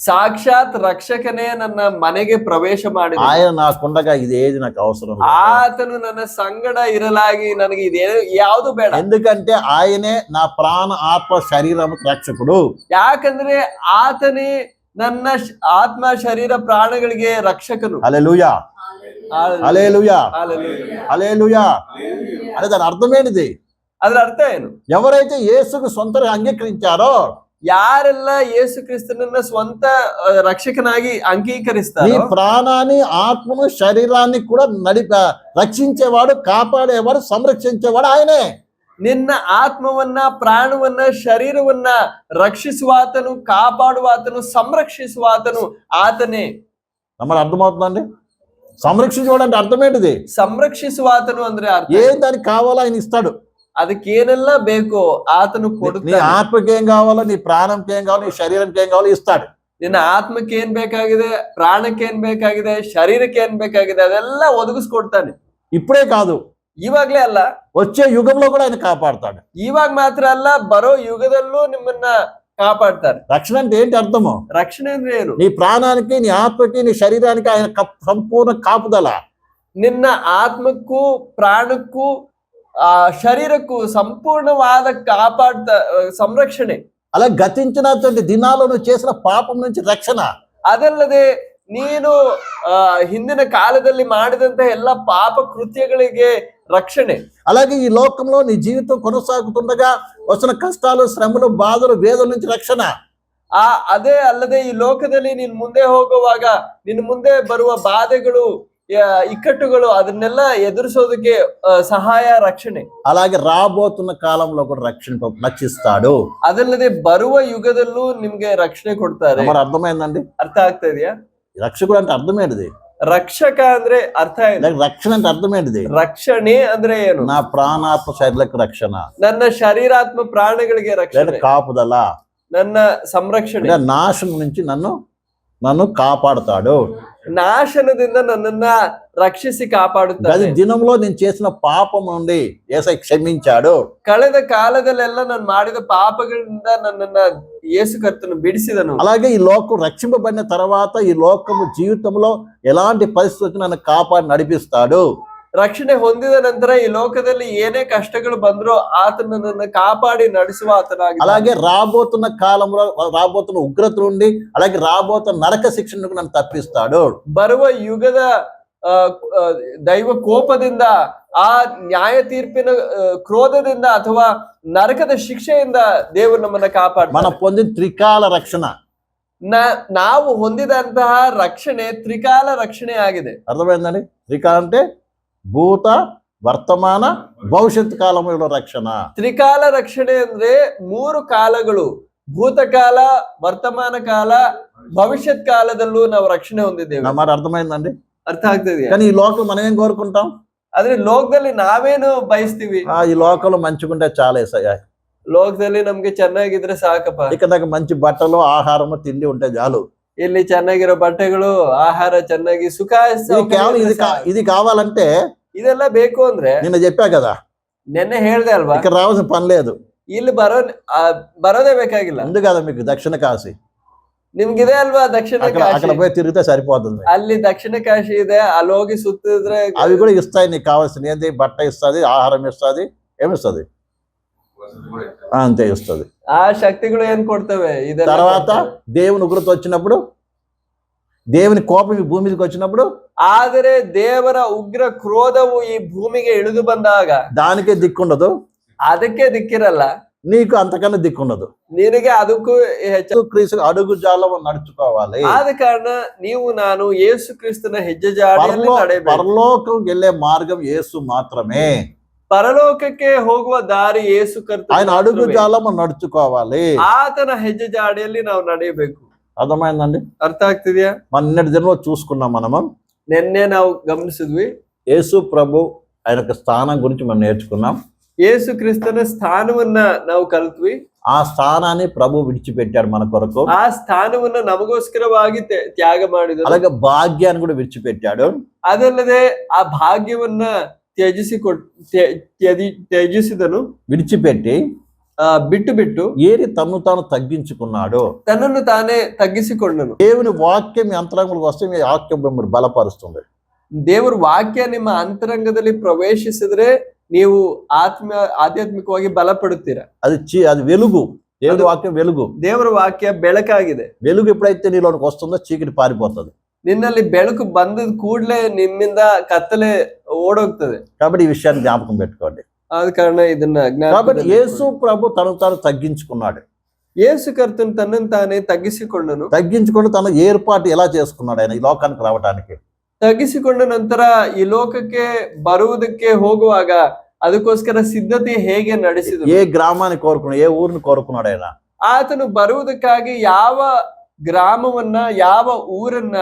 ಸಾಕ್ಷಾತ್ ರಕ್ಷಕನೇ ನನ್ನ ಮನೆಗೆ ಪ್ರವೇಶ ಮಾಡಿದ. ఆయన నాకుండగా ఇదేది నాకు అవసరం లేదు. ಆತನು ನನ್ನ ಸಂಗಡ ಇರಲಾಗಿ ನನಗೆ ಇದೇ ಯಾವುದು ಬೇಡ. ఎందుకంటే ఆయనే నా ప్రాణ ఆత్మ శరీరం రక్షకుడు. ಯಾಕಂದ್ರೆ ಆತನೇ ನನ್ನ ಆತ್ಮ ಶರೀರ ಪ್ರಾಣಗಳಿಗೆ ರಕ್ಷಕನು. హల్లెలూయా, హల్లెలూయా, హల్లెలూయా, హల్లెలూయా. అంటే దాని అర్థమేంటిది? ಅದ್ರ ಅರ್ಥ ಏನು? ఎవరైతే యేసుకు సొంతంగా అంగీకరించారో, ಯಾರೆಲ್ಲ ಯೇಸು ಕ್ರಿಸ್ತನನ್ನ ಸ್ವಂತ ರಕ್ಷಕನಾಗಿ నీ ಅಂಗೀಕರಿಸ್ತಾರೋ, ప్రాణాన్ని ఆత్మను శరీరాన్ని కూడా రక్షించేవాడు, కాపాడేవాడు, సంరక్షించేవాడు ఆయనే. ನಿನ್ನ ಆತ್ಮವನ್ನ ಪ್ರಾಣವನ್ನ ಶರೀರವನ್ನ ರಕ್ಷಿಸುವಾತನು, ಕಾಪಾಡುವಾತನು, ಸಂರಕ್ಷಿಸುವಾತನು ಆತನೇ. మరి అర్థమవుతుందండి? సంరక్షించేవాడు అంటే అర్థం ఏంటిది? ಸಂರಕ್ಷಿಸುವಾತನು ಅಂದ್ರೆ ಅರ್ಥ ఏం దానికి కావాలో ఆయన ఇస్తాడు. ಅದಕ್ಕೇನೆಲ್ಲ ಬೇಕೋ ಆತನು నీ ಕೊಡುತ್ತಾನೆ. ఆత్మకి ఏం కావాలో, నీ ప్రాణంకి ఏం కావాలో, నీ శరీరంకి ఏం కావాలో ఇస్తాడు. ನಿನ್ನ ಆತ್ಮಕ್ಕೆ ಏನ್ ಬೇಕಾಗಿದೆ, ಪ್ರಾಣಕ್ಕೆ ಏನ್ ಬೇಕಾಗಿದೆ, ಶರೀರಕ್ಕೆ ಏನ್ ಬೇಕಾಗಿದೆ ಅದೆಲ್ಲ ಒದಗಿಸ್ಕೊಡ್ತಾನೆ. ఇప్పుడే కాదు, ಇವಾಗ್ಲೇ ಅಲ್ಲ, వచ్చే యుగంలో కూడా ఆయన కాపాడుతాడు. ಇವಾಗ ಮಾತ್ರ ಅಲ್ಲ, ಬರೋ ಯುಗದಲ್ಲೂ ನಿಮ್ಮನ್ನ ಕಾಪಾಡ್ತಾರೆ. రక్షణ అంటే ఏంటి అర్థము? ರಕ್ಷಣೆ ಅಂದ್ರೆ ಏನು? నీ ప్రాణానికి, నీ ఆత్మకి, నీ శరీరానికి ఆయన సంపూర్ణ కాపుదల. ನಿನ್ನ ಆತ್ಮಕ್ಕೂ ಪ್ರಾಣಕ್ಕೂ ಶರೀರಕ್ಕೂ ಸಂಪೂರ್ಣವಾದ ಸಂರಕ್ಷಣೆ. అలా గతించినటువంటి దినాల్లో నువ్వు చేసిన పాపం నుంచి రక్షణ. ಅದಲ್ಲದೆ ನೀನು ಹಿಂದಿನ కాలದಲ್ಲಿ ಮಾಡಿದಂತ ಎಲ್ಲ పాప కృత్యಗಳಿಗೆ రక్షణೆ. అలాగే ఈ లోకంలో నీ జీవితం కొనసాగుతుండగా వస్తున్న కష్టాలు, శ్రమలు, బాధలు, వేదల నుంచి రక్షణ. ಅದೇ ಅಲ್ಲದೆ ಈ ಲೋಕದಲ್ಲಿ ನೀನ್ ಮುಂದೆ ಹೋಗುವಾಗ ನಿನ್ ಮುಂದೆ ಬರುವ ಬಾಧೆಗಳು, ఇక్కట్టుಗಳು ಅದನ್ನೆಲ್ಲ ఎదుర్సోదಕ್ಕೆ సహాయ రక్షಣೆ. అలాగే రాబోతున్న కాలంలో కూడా రక్షణ రక్షిస్తాడు. ಅದಲ್ಲದೆ ಬರುವ ಯುಗದಲ್ಲೂ ನಿಮ್ಗೆ ರಕ್ಷಣೆ ಕೊಡ್ತಾರೆ. మరి అర్థమైందండి? ಅರ್ಥ ಆಗ್ತಾ ಇದೆಯಾ? రక్షకుడు అంటే అర్థమేంటిది? రక్షక ಅಂದ್ರೆ ಅರ್ಥ ಇದೆ. రక్షణ అంటే అర్థమేంటిది? రక్షಣೆ ಅಂದ್ರೆ ಏನು? నా ప్రాణాత్మ శరీరకు రక్షణ, ನನ್ನ ಶರೀರಾತ್ಮ ప్రాణಗಳಿಗೆ రక్షಣೆ, కాపుదల, ನನ್ನ ಸಂರಕ್ಷಣೆ, నాశనం నుంచి నన్ను కాపాడుతాడు. నాశనದಿಂದ నన్నನ್ನ రక్షిಸಿ కాపాడుతాడు. దినంలో నేను చేసిన పాపం నుండి యేసయ్య క్షమించాడు. ಕಳೆದ ಕಾಲದಲ್ಲೆಲ್ಲ ನಾನು ಮಾಡಿದ ಪಾಪಗಳಿಂದ ನನ್ನನ್ನ యేసు కర్తను బిడిసిదను. అలాగే ఈ లోకం రక్షింపబడిన తర్వాత ఈ లోకము జీవితంలో ఎలాంటి పరిస్థితి నన్ను కాపాడి నడిపిస్తాడు. ರಕ್ಷಣೆ ಹೊಂದಿದ ನಂತರ ಈ ಲೋಕದಲ್ಲಿ ಏನೇ ಕಷ್ಟಗಳು ಬಂದ್ರೂ ಆತನನ್ನ ಕಾಪಾಡಿ ನಡೆಸುವ ಆತನಾಗಿ. అలాగే రాబోతున్న కాలంలో రాబోతున్న ఉగ్రత నుండి, అలాగే రాబోతున్న నరక శిక్ష నుండి నన్ను తప్పిస్తాడు. ಬರುವ ಯುಗದ ದೈವ ಕೋಪದಿಂದ, ಆ ನ್ಯಾಯ ತೀರ್ಪಿನ ಕ್ರೋಧದಿಂದ ಅಥವಾ ನರಕದ ಶಿಕ್ಷೆಯಿಂದ ದೇವರು ನಮ್ಮನ್ನ ಕಾಪಾಡ್ತಾನೆ. మనం పొందిన త్రికాల రక్షణ. ನಾವು ಹೊಂದಿದಂತಹ ರಕ್ಷಣೆ ತ್ರಿಕಾಲ ರಕ್ಷಣೆ ಆಗಿದೆ. అర్థమైందండి? త్రికాల అంటే భూత, వర్తమాన, భవిష్యత్ కాలంలో రక్షణ. ತ್ರಿಕಾಲ ರಕ್ಷಣೆ ಅಂದ್ರೆ 3 ಕಾಲಗಳು, ಭೂತಕಾಲ, ವರ್ತಮಾನ ಕಾಲ, ಭವಿಷ್ಯತ್ ಕಾಲದಲ್ಲೂ ನಾವು ರಕ್ಷಣೆ ಹೊಂದಿದ್ದೇವೆ. మాట అర్థమైందండి? ಅರ್ಥ ಆಗ್ತದೆ. కానీ ఈ లోకం మనం ఏం కోరుకుంటాం? ಆದ್ರೆ ಲೋಕದಲ್ಲಿ ನಾವೇನು ಬಯಸ್ತೀವಿ? ఈ లోకంలో మంచుకుంటే చాలా యేసయ్య. ಲೋಕದಲ್ಲಿ ನಮ್ಗೆ ಚೆನ್ನಾಗಿದ್ರೆ ಸಾಕಪ್ಪ. ఇక్కడ నాకు మంచి బట్టలు, ఆహారము, తిండి ఉంటే చాలు. ಇಲ್ಲಿ ಚೆನ್ನಾಗಿರೋ ಬಟ್ಟೆಗಳು, ಆಹಾರ, ಚೆನ್ನಾಗಿ ಸುಖ, కేవలం ఇది కావాలంటే ಇದೆಲ್ಲ ಬೇಕು ಅಂದ್ರೆ నిన్న చెప్పా కదా, ನೆನ್ನೆ ಹೇಳ್ದೆ ಅಲ್ವಾ, ఇక్కడ రావాల్సిన పని లేదు. ಇಲ್ಲಿ ಬರೋದೇ ಬೇಕಾಗಿಲ್ಲ. ఉంది కదా మీకు దక్షిణ కాశీ, ನಿಮ್ಗಿದೆ ಅಲ್ವಾ ದಕ್ಷಿಣ అక్కడ ಕಾಶಿ. పోయి తిరిగితే సరిపోతుంది. ಅಲ್ಲಿ ದಕ್ಷಿಣ ಕಾಶಿ ಇದೆ, ಅಲ್ಲಿ ಹೋಗಿ ಸುತ್ತಿದ್ರೆ అవి కూడా ఇస్తాయి నీకు కావాల్సిన. ఏంటి? బట్ట ఇస్తుంది, ఆహారం ఇస్తుంది, ఏమిస్తుంది? అంతే ఇస్తుంది. ಆ ಶಕ್ತಿಗಳು ಏನ್ ಕೊಡ್ತವೆ? తర్వాత దేవుని ఉగ్రత వచ్చినప్పుడు, దేవుని కోపం ఈ భూమి మీదకి వచ్చినప్పుడు, ಆದರೆ ದೇವರ ಉಗ್ರ ಕ್ರೋಧವು ಈ ಭೂಮಿಗೆ ಇಳಿದು ಬಂದಾಗ దానికే దిక్కుండదు, ಅದಕ್ಕೆ ದಿಕ್ಕಿರಲ್ಲ, నీకు అంతకన్నా దిక్కుండదు. ನಿನಗೆ ಅದಕ್ಕೂ ಹೆಚ್ಚು. క్రీస్తు అడుగు జాడలో నడుచుకోవాలి. ಆದ ಕಾರಣ ನೀವು ನಾನು ಯೇಸು ಕ್ರಿಸ್ತನ ಹೆಜ್ಜೆ ಜಾಡಿಯಲ್ಲಿ ನಡೆಯಬೇಕು. పరలోకం వెళ్ళే మార్గం యేసు మాత్రమే. ಪರಲೋಕಕ್ಕೆ ಹೋಗುವ ದಾರಿ ಯೇಸು ಕರ್ತ. ఆయన అడుగు జాడలో నడుచుకోవాలి. ಆತನ ಹೆಜ್ಜೆ ಜಾಡಿಯಲ್ಲಿ ನಾವು ನಡೆಯಬೇಕು. అర్థమైందండి? ಅರ್ಥ ಆಗ್ತಿದ್ಯಾ? మన నిన్నటి దినంలో చూసుకున్నాం మనము. ನಿನ್ನೆ ನಾವು ಗಮನಿಸಿದ್ವಿ. యేసు ప్రభు ఆయన యొక్క స్థానం గురించి మనం నేర్చుకున్నాం. ಯೇಸು ಕ್ರಿಸ್ತನ ಸ್ಥಾನವನ್ನ ನಾವು ಕಲಿತ್ವಿ. ఆ స్థానాన్ని ప్రభు విడిచిపెట్టాడు మన కొరకు. ಆ ಸ್ಥಾನವನ್ನ ನಮಗೋಸ್ಕರವಾಗಿ ತ್ಯಾಗ ಮಾಡಿದರು. అలాగే భాగ్యాన్ని కూడా విడిచిపెట్టాడు. ಅದಲ್ಲದೆ ಆ ಭಾಗ್ಯವನ್ನ ತ್ಯಜಿಸಿದನು. విడిచిపెట్టి ಬಿಟ್ಟು ఏరి తను తాను తగ్గించుకున్నాడు. తనను తానే తగ్గిಸಿಕೊಂಡನು. దేవుని వాక్యం మీ అంతరంగంలోకి వస్తే మీ వాక్యం మిమ్మల్ని బలపరుస్తుంది. ದೇವರ ವಾಕ್ಯ ನಿಮ್ಮ ಅಂತರಂಗದಲ್ಲಿ ಪ್ರವೇಶಿಸಿದ್ರೆ ನೀವು ಆಧ್ಯಾತ್ಮಿಕವಾಗಿ ಬಲಪಡುತ್ತೀರಾ. అది వెలుగు. దేవుని వాక్యం వెలుగు. ದೇವರ ವಾಕ್ಯ ಬೆಳಕಾಗಿದೆ. వెలుగు ఎప్పుడైతే నీలోనికి వస్తుందో చీకటి పారిపోతుంది. ನಿನ್ನಲ್ಲಿ ಬೆಳಕು ಬಂದ ಕೂಡಲೇ ನಿಮ್ಮಿಂದ ಕತ್ತಲೆ ಓಡೋಗ್ತದೆ. కాబట్టి ఈ విషయాన్ని జ్ఞాపకం పెట్టుకోండి. ಆದ ಕಾರಣ ಇದನ್ನ కాబట్టి యేసు ప్రభు తను తాను తగ్గించుకున్నాడు. యేసు కర్తను తనను తానే తగ్గిಸಿಕೊಂಡನು. తగ్గించుకొని తన ఏర్పాటు ఎలా చేసుకున్నాడు ఆయన ఈ లోకానికి రావడానికి. ತಗ್ಗಿಸಿಕೊಂಡ ನಂತರ ಈ ಲೋಕಕ್ಕೆ ಬರುವುದಕ್ಕೆ ಹೋಗುವಾಗ ಅದಕ್ಕೋಸ್ಕರ ಸಿದ್ಧತೆ ಹೇಗೆ ನಡೆಸಿದನು? ఏ గ్రామాన్ని కోరుకున్నాడు, ఏ ఊరిని కోరుకున్నాడు ఆయన? ಆತನು ಬರುವುದಕ್ಕಾಗಿ ಯಾವ ಗ್ರಾಮವನ್ನ, ಯಾವ ಊರನ್ನ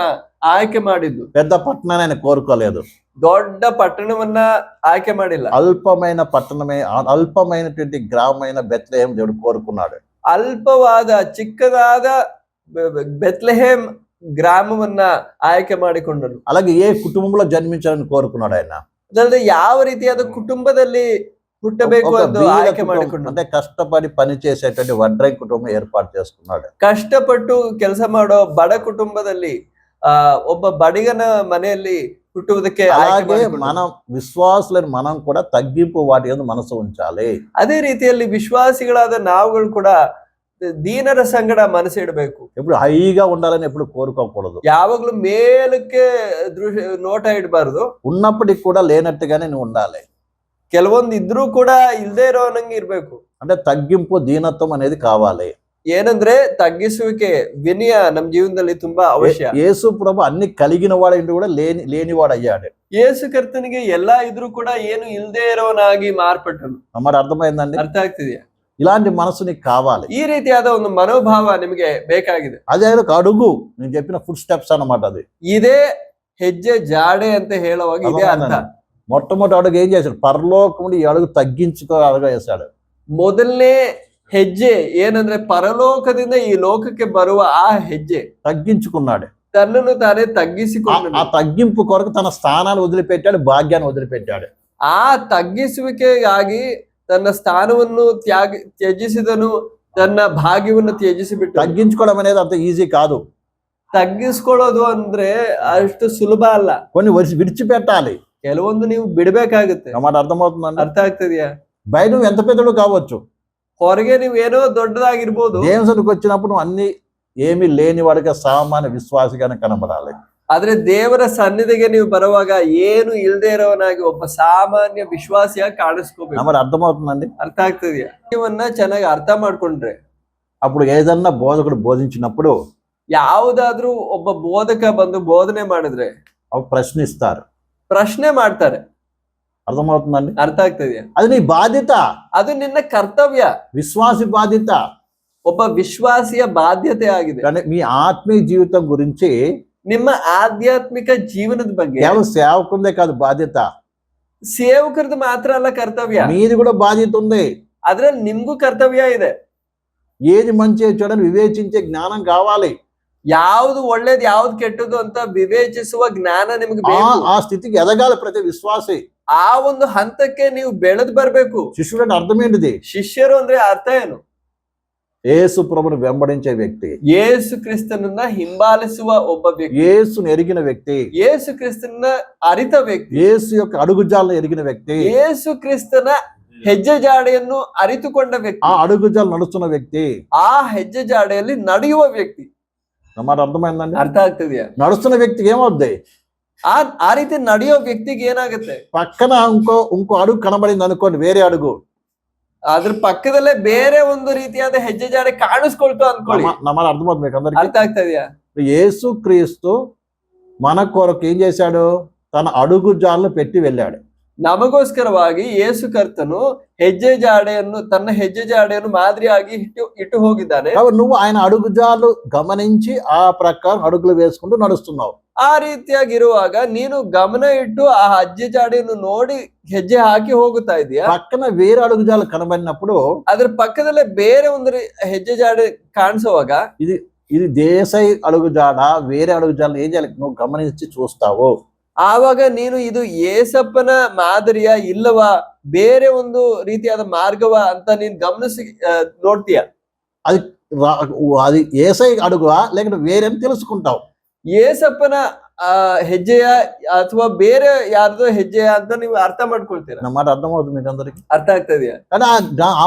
ಆಯ್ಕೆ ಮಾಡಿದ್ದು? పెద్ద పట్టణాన్ని ఆయన కోరుకోలేదు. ದೊಡ್ಡ ಪಟ್ಟಣವನ್ನ ಆಯ್ಕೆ ಮಾಡಿಲ್ಲ. అల్పమైన పట్టణమే, అల్పమైనటువంటి గ్రామమైన బెత్లెహేం దేవుడు కోరుకున్నాడు. ಅಲ್ಪವಾದ ಚಿಕ್ಕದಾದ ಬೆತ್ಲೆಹೇಮ್ ಗ್ರಾಮವನ್ನ ಆಯ್ಕೆ ಮಾಡಿಕೊಂಡನು. అలాగే ఏ కుటుంబంలో జన్మించాలని కోరుకున్నాడు ఆయన. ಅದಲ್ಲದೆ ಯಾವ ರೀತಿಯಾದ ಕುಟುಂಬದಲ್ಲಿ ಹುಟ್ಟಬೇಕು ಅಂತ ಆಯ್ಕೆ ಮಾಡಿಕೊಂಡ. అంటే కష్టపడి పని చేసేటువంటి వడ్రై కుటుంబం ఏర్పాటు చేసుకున్నాడు. ಕಷ್ಟಪಟ್ಟು ಕೆಲಸ ಮಾಡೋ ಬಡ ಕುಟುಂಬದಲ್ಲಿ ಒಬ್ಬ ಬಡಿಗನ ಮನೆಯಲ್ಲಿ ಹುಟ್ಟುವುದಕ್ಕೆ. అలాగే మనం విశ్వాసులని మనం కూడా తగ్గింపు వాటి యందు మనసు ఉంచాలి. ಅದೇ ರೀತಿಯಲ್ಲಿ ವಿಶ್ವಾಸಿಗಳಾದ ನಾವುಗಳು ಕೂಡ ದೀನರ ಸಂಗಡ ಮನಸ್ಸಿಡಬೇಕು. ఎప్పుడు హైగా ఉండాలని ఎప్పుడు కోరుకోకూడదు. ಯಾವಾಗ್ಲೂ ಮೇಲಕ್ಕೆ ನೋಟ ಇಡಬಾರ್ದು. ఉన్నప్పటికి కూడా లేనట్టుగానే నువ్వు ఉండాలి. ಕೆಲವೊಂದು ಇದ್ರೂ ಕೂಡ ಇಲ್ದೇ ಇರೋನಂಗೆ ಇರ್ಬೇಕು. అంటే తగ్గింపు దీనత్వం అనేది కావాలి. ಏನಂದ್ರೆ ತಗ್ಗಿಸುವಿಕೆ, ವಿನಯ ನಮ್ಮ ಜೀವನದಲ್ಲಿ ತುಂಬಾ ಅವಶ್ಯ. యేసు ప్రభు అన్ని కలిగిన వాడు కూడా లేనివాడు అయ్యాడు. ಯೇಸು ಕರ್ತನಿಗೆ ಎಲ್ಲಾ ಇದ್ರೂ ಕೂಡ ಏನು ಇಲ್ದೇ ಇರೋನಾಗಿ ಮಾರ್ಪಟ್ಟನು. మరి అర్థమైందండి? ಅರ್ಥ ಆಗ್ತಿದೆಯಾ? ఇలాంటి మనసు నీకు కావాలి. ಈ ರೀತಿಯಾದ ಒಂದು ಮನೋಭಾವ ನಿಮಗೆ ಬೇಕಾಗಿದೆ. అదే ఒక అడుగు, నేను చెప్పిన ఫుడ్ స్టెప్స్ అన్నమాట. అది ಇದೇ ಹೆಜ್ಜೆ ಜಾಡೆ ಅಂತ ಹೇಳುವಾಗ ಇದೇ ಅರ್ಥ. మొట్టమొదటి అడుగు ఏం చేశాడు? పరలోకముడి ఈ అడుగు తగ్గించుకో అడుగు వేశాడు. ಮೊದಲನೇ ಹೆಜ್ಜೆ ಏನಂದ್ರೆ ಪರಲೋಕದಿಂದ ಈ ಲೋಕಕ್ಕೆ ಬರುವ ಆ ಹೆಜ್ಜೆ తగ్గించుకున్నాడు. ತನ್ನನ್ನು ತಾನೇ ತಗ್ಗಿಸಿಕೊಂಡನು. ఆ తగ్గింపు కొరకు తన స్థానాన్ని వదిలిపెట్టాడు, భాగ్యాన్ని వదిలిపెట్టాడు. ಆ ತಗ್ಗಿಸುವಿಕೆಗಾಗಿ ತನ್ನ ಸ್ಥಾನವನ್ನು ತ್ಯಜಿಸಿದನು, ತನ್ನ ಭಾಗ್ಯವನ್ನು ತ್ಯಜಿಸಿಬಿಟ್ಟು. తగ్గించుకోవడం అనేది అంత ఈజీ కాదు. ತಗ್ಗಿಸ್ಕೊಳ್ಳೋದು ಅಂದ್ರೆ ಅಷ್ಟು ಸುಲಭ ಅಲ್ಲ. కొన్ని విడిచిపెట్టాలి. ಕೆಲವೊಂದು ನೀವು ಬಿಡಬೇಕಾಗುತ್ತೆ. మాట అర్థమవుతుందండి? ಅರ್ಥ ಆಗ್ತದೆಯಾ? బయట నువ్వు ఎంత పెద్దడు కావచ్చు, ಹೊರಗೆ ನೀವು ಏನೋ ದೊಡ್ಡದಾಗಿರ್ಬೋದು, దేవుని సన్నిధికి వచ్చినప్పుడు నువ్వు అన్ని ఏమీ లేని వాడిగా సామాన్య విశ్వాసిగానే కనబడాలి. ಆದ್ರೆ ದೇವರ ಸನ್ನಿಧಿಗೆ ನೀವು ಬರುವಾಗ ಏನು ಇಲ್ದೇ ಇರೋನಾಗಿ ಒಬ್ಬ ಸಾಮಾನ್ಯ ವಿಶ್ವಾಸಿಯಾಗಿ ಕಾಣಿಸ್ಕೋಬೇಕು. మరి అర్థమవుతుందండి? ಅರ್ಥ ಆಗ್ತದೆಯಾ? ಇವನ್ನ ಚೆನ್ನಾಗಿ ಅರ್ಥ ಮಾಡ್ಕೊಂಡ್ರೆ అప్పుడు ఏదన్నా బోధకుడు బోధించినప్పుడు ಯಾವುದಾದ್ರೂ ಒಬ್ಬ ಬೋಧಕ ಬಂದು ಬೋಧನೆ ಮಾಡಿದ್ರೆ అవి ప్రశ్నిస్తారు, ಪ್ರಶ್ನೆ ಮಾಡ್ತಾರೆ. అర్థమవుతుందండి? ಅರ್ಥ ಆಗ್ತದೆಯಾ? అది నీ బాధ్యత, ಅದು ನಿನ್ನ ಕರ್ತವ್ಯ, విశ్వాసి బాధ్యత. ಒಬ್ಬ ವಿಶ್ವಾಸಿಯ ಬಾಧ್ಯತೆ ಆಗಿದೆ. కానీ మీ ఆత్మీయ జీవితం గురించి ನಿಮ್ಮ ಆಧ್ಯಾತ್ಮಿಕ ಜೀವನದ ಬಗ್ಗೆ కేవలం సేవకుందే కాదు బాధ్యత, ಸೇವಕರದ್ದು ಮಾತ್ರ ಅಲ್ಲ ಕರ್ತವ್ಯ, మీది కూడా బాధ్యత ఉంది. ಅದ್ರಲ್ಲಿ ನಿಮ್ಗೂ ಕರ್ತವ್ಯ ಇದೆ. ఏది మంచి చెడని వివేచించే జ్ఞానం కావాలి. ಯಾವ್ದು ಒಳ್ಳೇದು ಯಾವ್ದು ಕೆಟ್ಟದ್ದು ಅಂತ ವಿವೇಚಿಸುವ ಜ್ಞಾನ ನಿಮ್ಗೆ ಬೇಕು. ఆ స్థితికి ఎదగాలి ప్రతి విశ్వాసి. ಆ ಒಂದು ಹಂತಕ್ಕೆ ನೀವು ಬೆಳೆದು ಬರ್ಬೇಕು. శిష్యుడు అంటే అర్థం ఏంటిది? ಶಿಷ್ಯರು ಅಂದ್ರೆ ಅರ್ಥ ಏನು? యేసు ప్రభుని వెంబడించే వ్యక్తి, ಯೇಸು ಕ್ರಿಸ್ತನನ್ನ ಹಿಂಬಾಲಿಸುವ ಒಬ್ಬ ವ್ಯಕ್ತಿ, యేసును ఎరిగిన వ్యక్తి, ಯೇಸು ಕ್ರಿಸ್ತನ ಅರಿತ ವ್ಯಕ್ತಿ, యేసు యొక్క అడుగుజాలను ఎరిగిన వ్యక్తి, ಯೇಸು ಕ್ರಿಸ್ತನ ಹೆಜ್ಜೆ ಜಾಡೆಯನ್ನು ಅರಿತುಕೊಂಡ ವ್ಯಕ್ತಿ, ఆ అడుగుజాలు నడుస్తున్న వ్యక్తి, ಆ ಹೆಜ್ಜೆ ಜಾಡೆಯಲ್ಲಿ ನಡೆಯುವ ವ್ಯಕ್ತಿ. మాట అర్థమైందండి? ಅರ್ಥ ಆಗ್ತದೆಯಾ? నడుస్తున్న వ్యక్తికి ఏమవుద్ది? ಆ ರೀತಿ ನಡೆಯೋ ವ್ಯಕ್ತಿಗೆ ಏನಾಗುತ್ತೆ? పక్కన ఇంకో అడుగు కనబడింది అనుకోండి, వేరే అడుగు, ಅದ್ರ ಪಕ್ಕದಲ್ಲೇ ಬೇರೆ ಒಂದು ರೀತಿಯಾದ ಹೆಜ್ಜೆ ಜಾಡೆ ಕಾಣಿಸ್ಕೊಳ್ತು ಅನ್ಕೊಳ್ಳಿ. మాట అర్థమవుతుంది మీకు అందరికీ? ಅರ್ಥ ಆಗ್ತದೆಯಾ? యేసు క్రీస్తు మన కొరకు ఏం చేశాడు? తన అడుగుజాలను పెట్టి వెళ్ళాడు. ನಮಗೋಸ್ಕರವಾಗಿ ಯೇಸು ಕರ್ತನು ತನ್ನ ಹೆಜ್ಜೆ ಜಾಡೆಯನ್ನು ಮಾದರಿಯಾಗಿ ಇಟ್ಟು ಹೋಗಿದ್ದಾನೆ. కాబట్టి నువ్వు ఆయన అడుగుజాలు గమనించి ఆ ప్రకారం అడుగులు వేసుకుంటూ నడుస్తున్నావు. ಆ ರೀತಿಯಾಗಿರುವಾಗ ನೀನು ಗಮನ ಇಟ್ಟು ಆ ಹೆಜ್ಜೆ ಜಾಡೆಯನ್ನು ನೋಡಿ ಹೆಜ್ಜೆ ಹಾಕಿ ಹೋಗುತ್ತಾ ಇದೀಯಾ. పక్కన వేరే అడుగుజాలు కనబడినప్పుడు ಅದ್ರ ಪಕ್ಕದಲ್ಲೇ ಬೇರೆ ಒಂದು ಹೆಜ್ಜೆ ಜಾಡೆ ಕಾಣಿಸುವಾಗ ఇది దేశై అడుగుజాడ, వేరే అడుగుజాలను ఏం చేయాలి నువ్వు గమనించి చూస్తావు. ಆವಾಗ ನೀನು ಇದು ಏಸಪ್ಪನ ಮಾದರಿಯ ಇಲ್ಲವಾ ಬೇರೆ ಒಂದು ರೀತಿಯಾದ ಮಾರ್ಗವ ಅಂತ ನೀನ್ ಗಮನಿಸಿ ನೋಡ್ತೀಯ. అది ఏసై అడుగువా లేకపోతే వేరే తెలుసుకుంటావు. ಏಸಪ್ಪನ ಹೆಜ್ಜೆಯ ಅಥವಾ ಬೇರೆ ಯಾರ್ದೋ ಹೆಜ್ಜೆಯ ಅಂತ ನೀವು ಅರ್ಥ ಮಾಡ್ಕೊಳ್ತೀರಾ. నా మాట అర్థమవుతుంది మీకు అందరికి? ಅರ್ಥ ಆಗ್ತದೆಯಾ? కానీ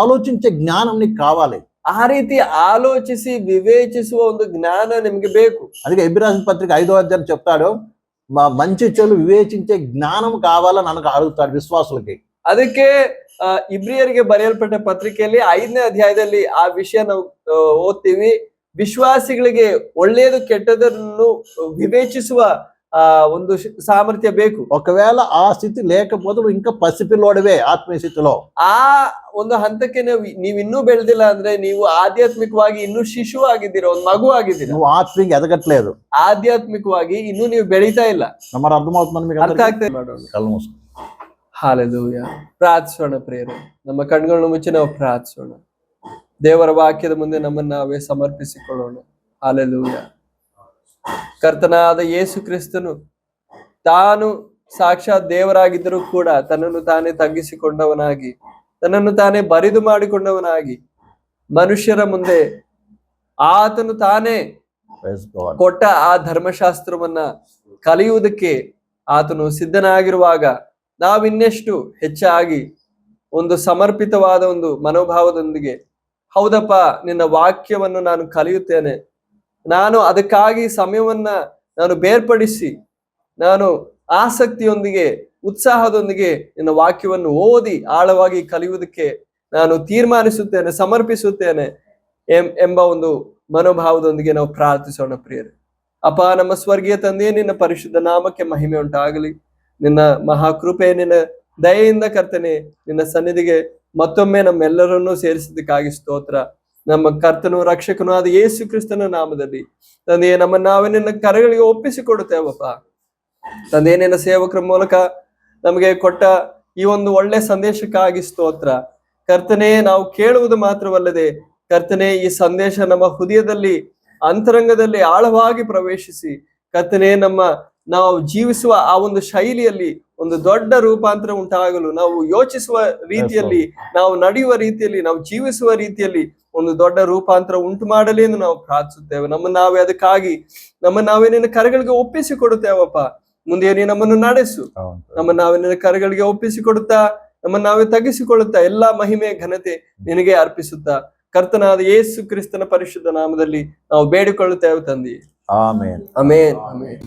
ఆలోచించే జ్ఞానం నీకు కావాలి. ಆ ರೀತಿ ಆಲೋಚಿಸಿ ವಿವೇಚಿಸುವ ಒಂದು ಜ್ಞಾನ ನಿಮ್ಗೆ ಬೇಕು. అందుకే ఎబ్రాయిల పత్రిక 5వ అధ్యాయం చెప్తాడు, మంచి చెడు ವಿವೇಚಿಂచే ಜ್ಞಾనం కావాలని ನನಗೆ అడుగుతాడు విశ్వాసులకి. ಅದಕ್ಕೆ ಇಬ್ರಿಯರಿಗೆ ಬರೆಯಲ್ಪಟ್ಟ ಪತ್ರಿಕೆಯಲ್ಲಿ 5ನೇ ಅಧ್ಯಾಯದಲ್ಲಿ ಆ ವಿಷಯ ನಾವು ಓದ್ತೀವಿ. ವಿಶ್ವಾಸಿಗಳಿಗೆ ಒಳ್ಳೆಯದು ಕೆಟ್ಟದನ್ನು ವಿವೇಚಿಸುವ ಒಂದು ಸಾಮರ್ಥ್ಯ ಬೇಕು. ఒకవేళ ఆ స్థితి లేకపోతే నువ్వు ఇంకా పసిపిల్లోడివే ఆత్మీయ స్థితిలో. ಆ ಒಂದು ಹಂತಕ್ಕೆ ನೀವು ಇನ್ನೂ ಬೆಳೆದಿಲ್ಲ ಅಂದ್ರೆ ನೀವು ಆಧ್ಯಾತ್ಮಿಕವಾಗಿ ಇನ್ನೂ ಶಿಶು ಆಗಿದ್ದೀರಾ, ಒಂದು ಮಗು ಆಗಿದ್ದೀರಾ. నువ్వు ఆత్మీయంగా ఎదగట్లేదు, ಆಧ್ಯಾತ್ಮಿಕವಾಗಿ ಇನ್ನೂ ನೀವು ಬೆಳೀತಾ ಇಲ್ಲ. మరి అర్థమవుతుందని మీకు ಅರ್ಥ ಆಗ್ತದೆ. కళ్ళు మూసుకో. ಹಾಲೆಲೂಯ. ಪ್ರಾರ್ಥಿಸೋಣ ಪ್ರಿಯರೇ, ನಮ್ಮ ಕಣ್ಗಳನ್ನು ಮುಚ್ಚಿ ನಾವು ಪ್ರಾರ್ಥಿಸೋಣ. ದೇವರ ವಾಕ್ಯದ ಮುಂದೆ ನಮ್ಮನ್ನು ನಾವೇ ಸಮರ್ಪಿಸಿಕೊಳ್ಳೋಣ. ಹಾಲೆಲೂಯ. ಕರ್ತನಾದ ಯೇಸು ಕ್ರಿಸ್ತನು ತಾನು ಸಾಕ್ಷಾತ್ ದೇವರಾಗಿದ್ದರೂ ಕೂಡ ತನ್ನನ್ನು ತಾನೇ ತಗ್ಗಿಸಿಕೊಂಡವನಾಗಿ, ತನ್ನನ್ನು ತಾನೇ ಬರಿದು ಮಾಡಿಕೊಂಡವನಾಗಿ ಮನುಷ್ಯರ ಮುಂದೆ ಆತನು ತಾನೇ ಕೊಟ್ಟ ಆ ಧರ್ಮಶಾಸ್ತ್ರವನ್ನ ಕಲಿಯುವುದಕ್ಕೆ ಆತನು ಸಿದ್ಧನಾಗಿರುವಾಗ ನಾವಿನ್ನೆಷ್ಟು ಹೆಚ್ಚಾಗಿ ಒಂದು ಸಮರ್ಪಿತವಾದ ಒಂದು ಮನೋಭಾವದೊಂದಿಗೆ ಹೌದಪ್ಪ, ನಿನ್ನ ವಾಕ್ಯವನ್ನು ನಾನು ಕಲಿಯುತ್ತೇನೆ, ನಾನು ಅದಕ್ಕಾಗಿ ಸಮಯವನ್ನ ನಾನು ಬೇರ್ಪಡಿಸಿ ನಾನು ಆಸಕ್ತಿಯೊಂದಿಗೆ ಉತ್ಸಾಹದೊಂದಿಗೆ ನಿನ್ನ ವಾಕ್ಯವನ್ನು ಓದಿ ಆಳವಾಗಿ ಕಲಿಯುವುದಕ್ಕೆ ನಾನು ತೀರ್ಮಾನಿಸುತ್ತೇನೆ, ಸಮರ್ಪಿಸುತ್ತೇನೆ ಎಂಬ ಒಂದು ಮನೋಭಾವದೊಂದಿಗೆ ನಾವು ಪ್ರಾರ್ಥಿಸೋಣ ಪ್ರಿಯರೇ. ಅಪ್ಪ, ನಮ್ಮ ಸ್ವರ್ಗೀಯ ತಂದೆಯೇ, ನಿನ್ನ ಪರಿಶುದ್ಧ ನಾಮಕ್ಕೆ ಮಹಿಮೆ ಉಂಟಾಗಲಿ. ನಿನ್ನ ಮಹಾಕೃಪೆ, ನಿನ್ನ ದಯೆಯಿಂದ ಕರ್ತನೆ ನಿನ್ನ ಸನ್ನಿಧಿಗೆ ಮತ್ತೊಮ್ಮೆ ನಮ್ಮೆಲ್ಲರನ್ನೂ ಸೇರಿಸಿದ್ದಕ್ಕಾಗಿ ಸ್ತೋತ್ರ. ನಮ್ಮ ಕರ್ತನು ರಕ್ಷಕನು ಆದ ಯೇಸು ಕ್ರಿಸ್ತನ ನಾಮದಲ್ಲಿ ತಂದೆಯೇ, ನಮ್ಮನ್ನು ನಾವೇ ನಿನ್ನ ಕರೆಗಳಿಗೆ ಒಪ್ಪಿಸಿಕೊಡುತ್ತೇವಪ್ಪ. ತಂದೆಯೇ, ನಿನ್ನ ಸೇವಕರ ಮೂಲಕ ನಮಗೆ ಕೊಟ್ಟ ಈ ಒಂದು ಒಳ್ಳೆ ಸಂದೇಶಕ್ಕಾಗಿ ಸ್ತೋತ್ರ. ಕರ್ತನೆ, ನಾವು ಕೇಳುವುದು ಮಾತ್ರವಲ್ಲದೆ ಕರ್ತನೆ, ಈ ಸಂದೇಶ ನಮ್ಮ ಹೃದಯದಲ್ಲಿ ಅಂತರಂಗದಲ್ಲಿ ಆಳವಾಗಿ ಪ್ರವೇಶಿಸಿ ಕರ್ತನೆ, ನಾವು ಜೀವಿಸುವ ಆ ಒಂದು ಶೈಲಿಯಲ್ಲಿ ಒಂದು ದೊಡ್ಡ ರೂಪಾಂತರ ಉಂಟಾಗಲು, ನಾವು ಯೋಚಿಸುವ ರೀತಿಯಲ್ಲಿ, ನಾವು ನಡೆಯುವ ರೀತಿಯಲ್ಲಿ, ನಾವು ಜೀವಿಸುವ ರೀತಿಯಲ್ಲಿ ಒಂದು ದೊಡ್ಡ ರೂಪಾಂತರ ಉಂಟು ಮಾಡಲಿ ಎಂದು ನಾವು ಪ್ರಾರ್ಥಿಸುತ್ತೇವೆ. ನಾವೇ ಅದಕ್ಕಾಗಿ ನಾವೇ ನಿನ್ನ ಕರೆಗಳಿಗೆ ಒಪ್ಪಿಸಿಕೊಡುತ್ತೇವಪ್ಪ. ಮುಂದೆ ನೀ ನಮ್ಮನ್ನು ನಡೆಸು. ನಾವೇ ನಿನ್ನ ಕರೆಗಳಿಗೆ ಒಪ್ಪಿಸಿಕೊಡುತ್ತಾ ನಾವೇ ತಗ್ಗಿಸಿಕೊಳ್ಳುತ್ತಾ ಎಲ್ಲಾ ಮಹಿಮೆ ಘನತೆ ನಿನಗೆ ಅರ್ಪಿಸುತ್ತಾ ಕರ್ತನಾದ ಯೇಸು ಕ್ರಿಸ್ತನ ಪರಿಶುದ್ಧ ನಾಮದಲ್ಲಿ ನಾವು ಬೇಡಿಕೊಳ್ಳುತ್ತೇವೆ ತಂದೆ. ಆಮೆನ್. ಆಮೆನ್. ಆಮೆನ್.